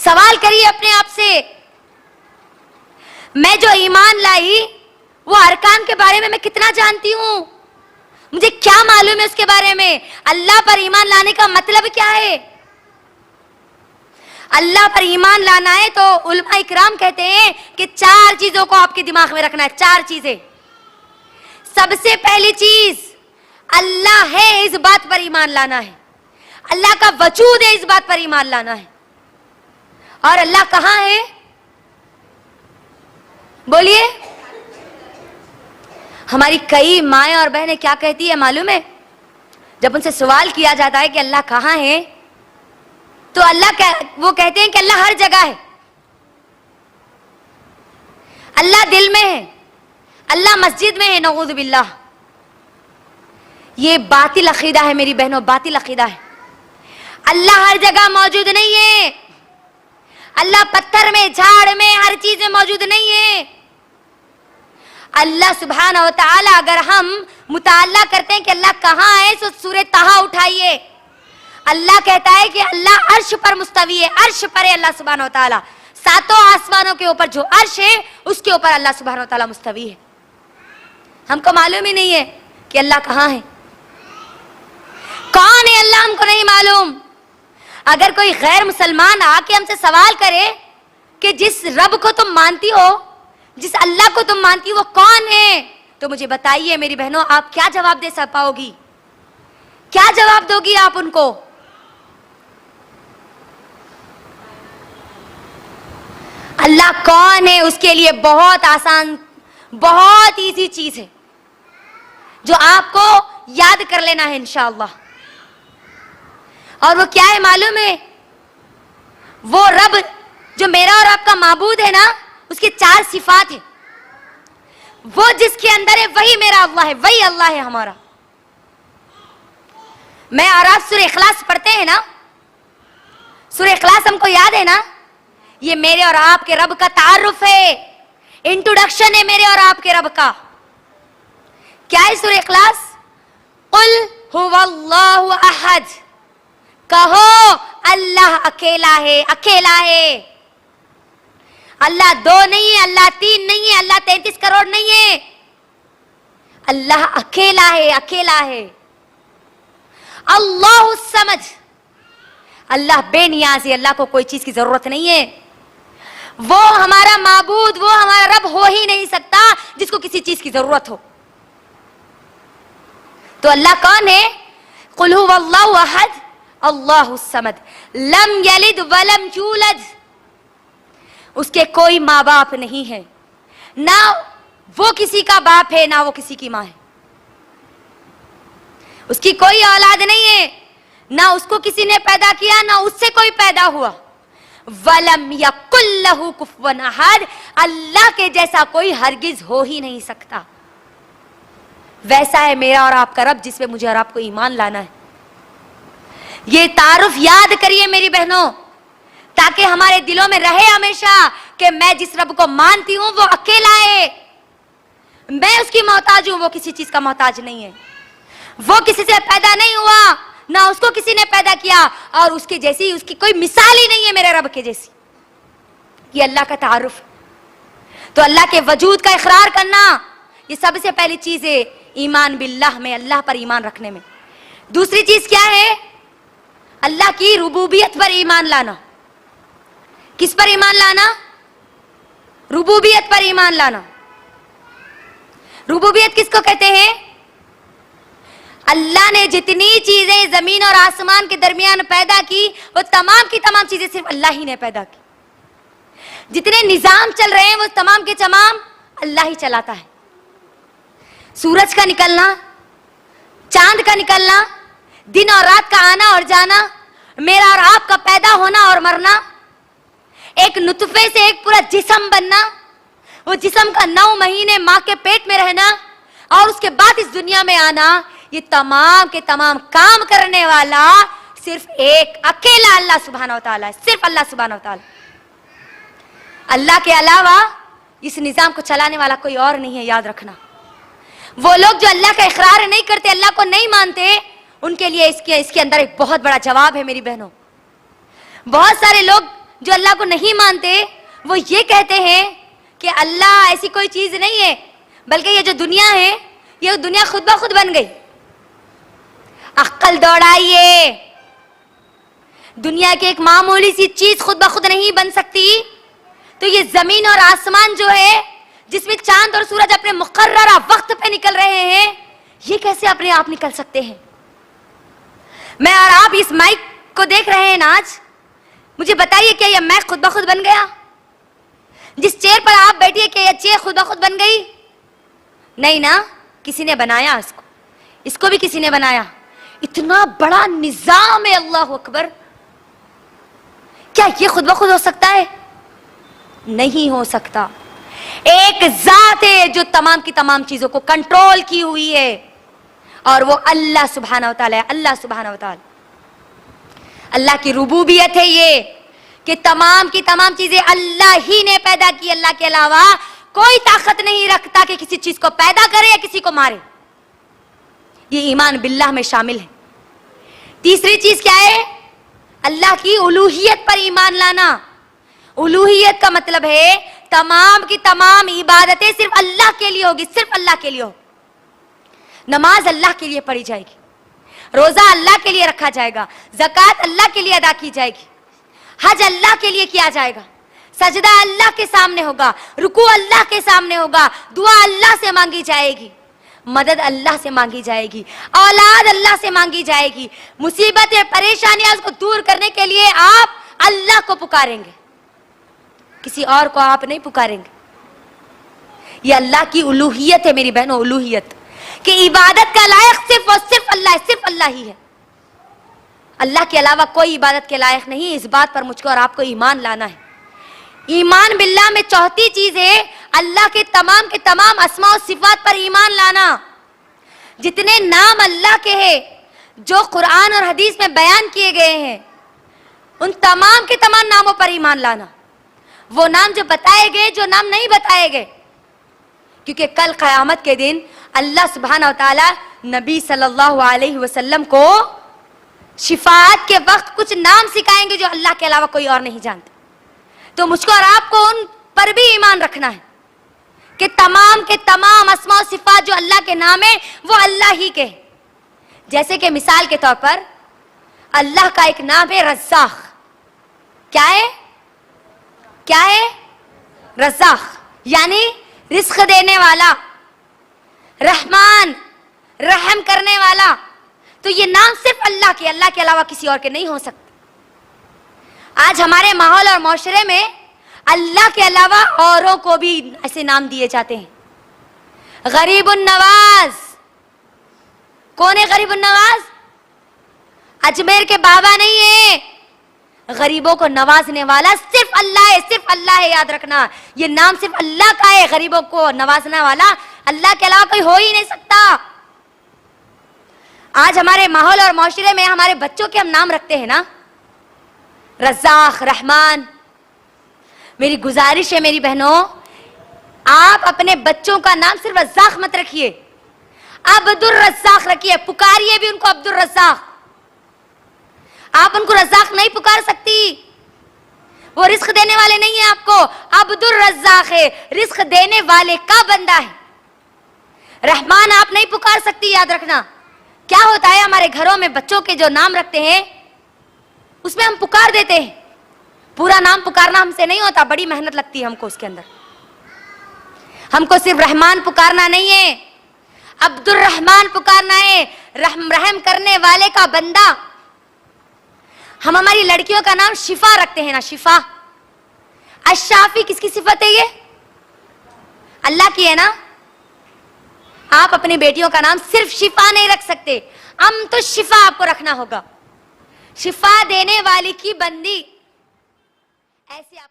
سوال کریے اپنے آپ سے، میں جو ایمان لائی وہ ارکان کے بارے میں کتنا جانتی ہوں؟ مجھے کیا معلوم ہے اس کے بارے میں؟ اللہ پر ایمان لانے کا مطلب کیا ہے؟ اللہ پر ایمان لانا ہے تو علماء اکرام کہتے ہیں کہ 4 چیزوں کو آپ کے دماغ میں رکھنا ہے، 4 چیزیں۔ سب سے پہلی چیز اللہ ہے، اس بات پر ایمان لانا ہے، اللہ کا وجود ہے، اس بات پر ایمان لانا ہے۔ اور اللہ کہاں ہے؟ بولیے۔ ہماری کئی مائیں اور بہنیں کیا کہتی ہے معلوم ہے؟ جب ان سے سوال کیا جاتا ہے کہ اللہ کہاں ہے تو وہ کہتے ہیں کہ اللہ ہر جگہ ہے، اللہ دل میں ہے، اللہ مسجد میں ہے، نعوذ باللہ۔ یہ باطل عقیدہ ہے میری بہنوں، باطل عقیدہ ہے۔ اللہ ہر جگہ موجود نہیں ہے، اللہ پتھر میں، جھاڑ میں، ہر چیز میں موجود نہیں ہے۔ اللہ سبحانہ و تعالی، اگر ہم مطالعہ کرتے ہیں کہ اللہ کہاں ہے تو سورہ طٰہٰ اٹھائیے، اللہ کہتا ہے کہ اللہ عرش پر مستوی ہے، عرش پر ہے اللہ سبحانہ و تعالی، 7 آسمانوں کے اوپر جو عرش ہے اس کے اوپر اللہ سبحانہ و تعالی مستوی ہے۔ ہم کو معلوم ہی نہیں ہے کہ اللہ کہاں ہے، کون ہے اللہ، ہم کو نہیں معلوم۔ اگر کوئی غیر مسلمان آ کے ہم سے سوال کرے کہ جس رب کو تم مانتی ہو، جس اللہ کو تم مانتی ہو وہ کون ہے، تو مجھے بتائیے میری بہنوں، آپ کیا جواب دے پاؤ گی؟ کیا جواب دو گی آپ ان کو؟ اللہ کون ہے اس کے لیے بہت آسان، بہت ایزی چیز ہے جو آپ کو یاد کر لینا ہے انشاءاللہ۔ اور وہ کیا ہے معلوم ہے؟ وہ رب جو میرا اور آپ کا معبود ہے نا، اس کی 4 صفات ہیں۔ وہ جس کے اندر ہے وہی میرا اللہ ہے، وہی اللہ ہے ہمارا۔ میں اور آپ سورہ اخلاص پڑھتے ہیں نا، سورہ اخلاص ہم کو یاد ہے نا، یہ میرے اور آپ کے رب کا تعارف ہے، انٹروڈکشن ہے میرے اور آپ کے رب کا۔ کیا ہے سورہ اخلاص؟ قل هو اللہ احد، کہو اللہ اکیلا ہے، اکیلا ہے۔ اللہ 2 نہیں ہے، اللہ 3 نہیں ہے، اللہ 33 کروڑ نہیں ہے، اللہ اکیلا ہے، اکیلا ہے۔ اللہ الصمد، اللہ بے نیاز ہے، اللہ کو کوئی چیز کی ضرورت نہیں ہے۔ وہ ہمارا معبود، وہ ہمارا رب ہو ہی نہیں سکتا جس کو کسی چیز کی ضرورت ہو۔ تو اللہ کون ہے؟ قل هو اللہ احد اللہ الصمد لم یلد ولم یولد، اس کے کوئی ماں باپ نہیں ہے، نہ وہ کسی کا باپ ہے نہ وہ کسی کی ماں ہے، اس کی کوئی اولاد نہیں ہے، نہ اس کو کسی نے پیدا کیا نہ اس سے کوئی پیدا ہوا۔ وَلَمْ يَكُنْ لَهُ كُفُوًا أَحَدٌ، اللہ کے جیسا کوئی ہرگز ہو ہی نہیں سکتا۔ ویسا ہے میرا اور آپ کا رب جس پہ مجھے اور آپ کو ایمان لانا ہے۔ یہ تعارف یاد کریے میری بہنوں، تاکہ ہمارے دلوں میں رہے ہمیشہ کہ میں جس رب کو مانتی ہوں وہ اکیلا ہے، میں اس کی محتاج ہوں، وہ کسی چیز کا محتاج نہیں ہے، وہ کسی سے پیدا نہیں ہوا نہ اس کو کسی نے پیدا کیا، اور اس کے جیسی اس کی کوئی مثال ہی نہیں ہے میرے رب کے جیسی۔ یہ اللہ کا تعارف۔ تو اللہ کے وجود کا اقرار کرنا یہ سب سے پہلی چیز ہے ایمان باللہ میں، اللہ پر ایمان رکھنے میں۔ دوسری چیز کیا ہے؟ اللہ کی ربوبیت پر ایمان لانا۔ کس پر ایمان لانا؟ ربوبیت پر ایمان لانا۔ ربوبیت کس کو کہتے ہیں؟ اللہ نے جتنی چیزیں زمین اور آسمان کے درمیان پیدا کی وہ تمام کی تمام چیزیں صرف اللہ ہی نے پیدا کی۔ جتنے نظام چل رہے ہیں وہ تمام کے تمام اللہ ہی چلاتا ہے۔ سورج کا نکلنا، چاند کا نکلنا، دن اور رات کا آنا اور جانا، میرا اور آپ کا پیدا ہونا اور مرنا، ایک نطفے سے ایک پورا جسم بننا، وہ جسم کا 9 مہینے ماں کے پیٹ میں رہنا اور اس کے بعد اس دنیا میں آنا، یہ تمام کے تمام کام کرنے والا صرف ایک اکیلا اللہ سبحانہ و تعالیٰ ہے، صرف اللہ سبحانہ و تعالیٰ۔ اللہ کے علاوہ اس نظام کو چلانے والا کوئی اور نہیں ہے، یاد رکھنا۔ وہ لوگ جو اللہ کا اقرار نہیں کرتے، اللہ کو نہیں مانتے، ان کے لیے اس کے اندر ایک بہت بڑا جواب ہے میری بہنوں۔ بہت سارے لوگ جو اللہ کو نہیں مانتے وہ یہ کہتے ہیں کہ اللہ ایسی کوئی چیز نہیں ہے، بلکہ یہ جو دنیا ہے یہ دنیا خود بخود بن گئی۔ عقل دوڑائیے، دنیا کی ایک معمولی سی چیز خود بخود نہیں بن سکتی، تو یہ زمین اور آسمان جو ہے جس میں چاند اور سورج اپنے مقررہ وقت پہ نکل رہے ہیں، یہ کیسے اپنے آپ نکل سکتے ہیں؟ میں اور آپ اس مائک کو دیکھ رہے ہیں نا آج، مجھے بتائیے کیا یہ مائک خود بخود بن گیا؟ جس چیئر پر آپ بیٹھیے کیا یہ چیئر خود بخود بن گئی؟ نہیں نا، کسی نے بنایا اس کو بھی کسی نے بنایا۔ اتنا بڑا نظام ہے، اللہ اکبر، کیا یہ خود بخود ہو سکتا ہے؟ نہیں ہو سکتا۔ ایک ذات ہے جو تمام کی تمام چیزوں کو کنٹرول کی ہوئی ہے، اور وہ اللہ سبحانہ وتعالی ہے۔ اللہ سبحانہ وتعالی، اللہ کی ربوبیت ہے یہ کہ تمام کی تمام چیزیں اللہ ہی نے پیدا کی، اللہ کے علاوہ کوئی طاقت نہیں رکھتا کہ کسی چیز کو پیدا کرے یا کسی کو مارے۔ یہ ایمان باللہ میں شامل ہے۔ تیسری چیز کیا ہے؟ اللہ کی الوہیت پر ایمان لانا۔ الوہیت کا مطلب ہے تمام کی تمام عبادتیں صرف اللہ کے لیے ہوگی، صرف اللہ کے لیے ہوگی۔ نماز اللہ کے لیے پڑھی جائے گی، روزہ اللہ کے لیے رکھا جائے گا، زکوٰۃ اللہ کے لیے ادا کی جائے گی، حج اللہ کے لیے کیا جائے گا، سجدہ اللہ کے سامنے ہوگا، رکوع اللہ کے سامنے ہوگا، دعا اللہ سے مانگی جائے گی، مدد اللہ سے مانگی جائے گی، اولاد اللہ سے مانگی جائے گی، مصیبتیں پریشانیاں اس کو دور کرنے کے لیے آپ اللہ کو پکاریں گے، کسی اور کو آپ نہیں پکاریں گے۔ یہ اللہ کی الوہیت ہے میری بہنوں، الوہیت کہ عبادت کا لائق صرف اور صرف اللہ ہے، صرف اللہ ہی ہے، اللہ کے علاوہ کوئی عبادت کے لائق نہیں۔ اس بات پر مجھ کو اور آپ کو ایمان لانا ہے۔ ایمان باللہ میں چوتھی چیز ہے اللہ کے تمام اسماء و صفات پر ایمان لانا۔ جتنے نام اللہ کے ہیں جو قرآن اور حدیث میں بیان کیے گئے ہیں، ان تمام کے تمام ناموں پر ایمان لانا۔ وہ نام جو بتائے گئے، جو نام نہیں بتائے گئے، کیونکہ کل قیامت کے دن اللہ سبحانہ وتعالی نبی صلی اللہ علیہ وسلم کو شفاعت کے وقت کچھ نام سکھائیں گے جو اللہ کے علاوہ کوئی اور نہیں جانتا۔ تو مجھ کو اور آپ کو ان پر بھی ایمان رکھنا ہے کہ تمام کے تمام اسماء و صفات جو اللہ کے نام ہیں وہ اللہ ہی کے ہیں۔ جیسے کہ مثال کے طور پر اللہ کا ایک نام ہے رزاق۔ کیا ہے؟ کیا ہے؟ رزاق، یعنی رزق دینے والا، رحمان، رحم کرنے والا۔ تو یہ نام صرف اللہ کے علاوہ کسی اور کے نہیں ہو سکتے۔ آج ہمارے ماحول اور معاشرے میں اللہ کے علاوہ اوروں کو بھی ایسے نام دیے جاتے ہیں۔ غریب النواز، کون ہے غریب النواز؟ اجمیر کے بابا نہیں ہے، غریبوں کو نوازنے والا صرف اللہ ہے، صرف اللہ ہے، یاد رکھنا۔ یہ نام صرف اللہ کا ہے، غریبوں کو نوازنے والا اللہ کے علاوہ کوئی ہو ہی نہیں سکتا۔ آج ہمارے ماحول اور معاشرے میں ہمارے بچوں کے ہم نام رکھتے ہیں نا، رزاق، رحمان۔ میری گزارش ہے میری بہنوں، آپ اپنے بچوں کا نام صرف رزاق مت رکھیے، عبد الرزاق رکھیے، پکاریے بھی ان کو عبد الرزاق۔ آپ ان کو رزاق نہیں پکار سکتی، وہ رزق دینے والے نہیں ہیں آپ کو، عبد الرزاق ہے، رزق دینے والے کا بندہ ہے۔ رحمان آپ نہیں پکار سکتی، یاد رکھنا۔ کیا ہوتا ہے ہمارے گھروں میں بچوں کے جو نام رکھتے ہیں اس میں ہم پکار دیتے ہیں، پورا نام پکارنا ہم سے نہیں ہوتا، بڑی محنت لگتی ہے ہم کو اس کے اندر۔ ہم کو صرف رحمان پکارنا نہیں ہے، عبد الرحمان پکارنا ہے، رحم کرنے والے کا بندہ۔ ہم ہماری لڑکیوں کا نام شفا رکھتے ہیں نا، شفا۔ الشافی کس کی صفت ہے؟ یہ اللہ کی ہے نا۔ آپ اپنی بیٹیوں کا نام صرف شفا نہیں رکھ سکتے، تو شفا آپ کو رکھنا ہوگا، شفا دینے والی کی بندی۔ ایسے آپ